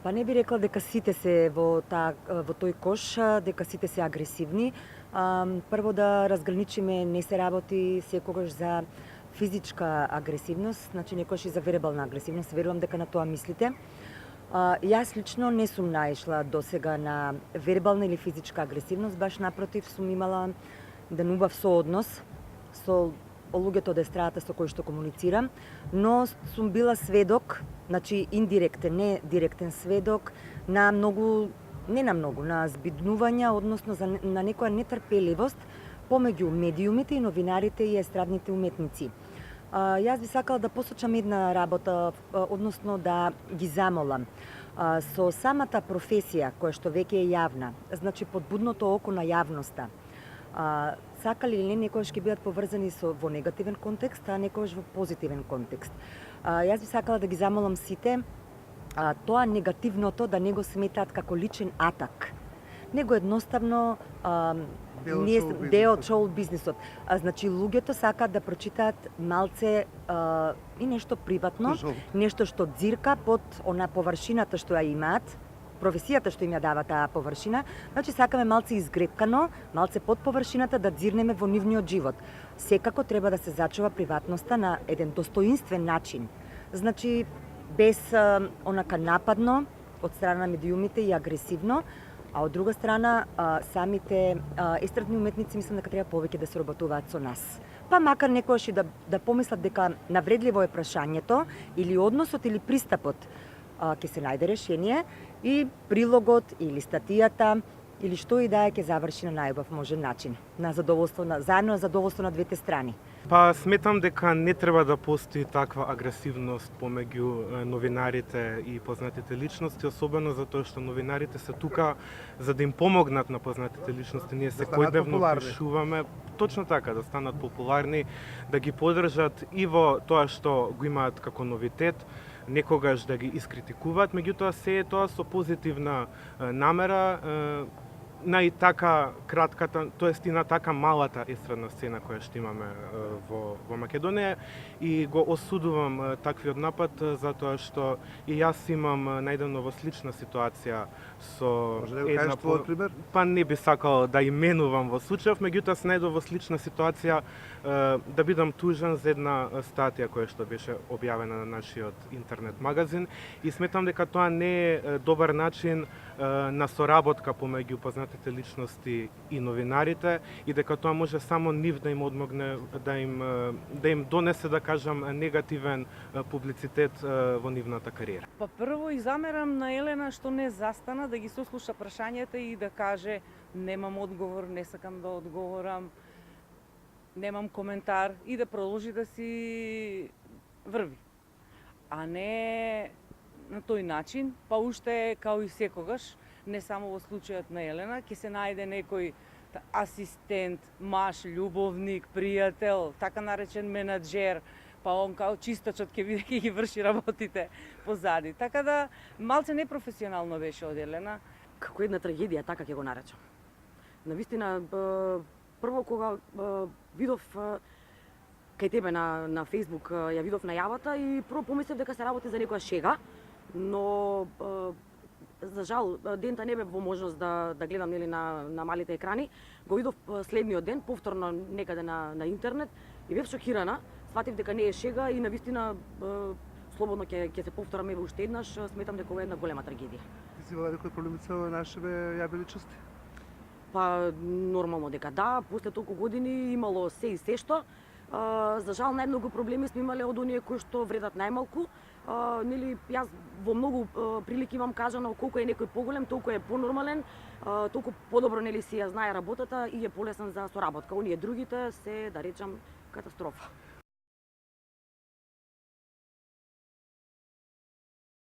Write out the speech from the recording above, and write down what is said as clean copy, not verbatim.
Па не би рекла дека сите се во тој кош, дека сите се агресивни. Прво да разграничиме, не се работи секогаш за физичка агресивност, значи некогаш и за вербална агресивност. Верувам дека на тоа мислите. Јас лично не сум наишла досега на вербална или физичка агресивност, баш напротив сум имала еден убав сооднос со луѓето од естрадата со кои што комуницирам, но сум била сведок, значи индиректен, не директен сведок на на збиднувања, односно на некоја нетрпеливост помеѓу медиумите и новинарите и естрадните уметници. Јас би сакала да посочам една работа, односно да ги замолам. Со самата професија која што веќе е јавна, значи под будното око на јавноста, сакали или не, некогаш ќе бидат поврзани во негативен контекст, а некогаш во позитивен контекст. Јас би сакала да ги замолам сите тоа негативното да не го сметаат како личен атак, него едноставно дел од шоу бизнисот. Значи луѓето сакаат да прочитаат малце и нешто приватно, нешто што дзирка под она површината што ја имаат, професијата што им ја дава таа површина. Значи сакаме малце изгрепкано, малце под површината да дзирнеме во нивниот живот. Секако треба да се зачува приватноста на еден достоинствен начин. Значи без онака нападно од страна на медиумите и агресивно, а од друга страна самите естрадни уметници мислам дека треба повеќе да се работуваат со нас. Па макар некојаш и да помислат дека навредливо е прашањето или односот или пристапот, ќе се најде решение и прилогот или статијата или што и да е ќе заврши на најубав можен начин, на задоволство заедно на задоволство на двете страни. Па сметам дека не треба да постои таква агресивност помеѓу новинарите и познатите личности, особено затоа што новинарите се тука за да им помогнат на познатите личности. Ние секојдневно пишуваме точно така, да станат популарни, да ги подржат и во тоа што го имаат како новитет, некогаш да ги искритикуваат, меѓутоа се е тоа со позитивна намера на и така кратката, тоест и на така малата естрадна сцена која што имаме во Македонија, и го осудувам таквиот напад затоа што и јас имам најдавно во слична ситуација со една пример? Па не би сакал да именувам во случајов, меѓутоа се најдов во слична ситуација да бидам тужен за една статија која што беше објавена на нашиот интернет магазин, и сметам дека тоа не е добар начин на соработка помеѓу познатите личности и новинарите, и дека тоа може само нив да им одмогне, да им донесе, да кажам, негативен публицитет во нивната кариера. Па прво и замерам на Елена што не застана да ги сослуша прашањата и да каже немам одговор, не сакам да одговорам, немам коментар, и да продолжи да си врви. А не на тој начин, па уште као и секогаш, не само во случајот на Елена, ќе се најде некој асистент, маш, љубовник, пријател, така наречен менаџер, па он као чистачот ќе ги врши работите позади. Така да малце непрофесионално беше од Елена. Како една трагедија, така ќе го наречам. Навистина, прво кога видов кај тебе на Facebook, ја видов најавата и прво помислев дека се работи за некоја шега, но за жал дента не бев во можност да гледам нели на малите екрани. Го видов следниот ден повторно некаде на интернет и бев шокирана. Сватив дека не е шега и навистина слободно ќе се повторам еве уште еднаш. Сметам дека ова е една голема трагедија. Ти си имала некои проблеми со нашите јавни личности? Па нормално дека да, после толку години имало се и се што. За жал најмногу проблеми сме имале од оние кои што вредат најмалку. Нели јас во многу прилики имам кажано колку е некој поголем, толку е понормален, толку подобро нели си ја знае работата и е полесен за соработка. Оние другите се, да речам, катастрофа.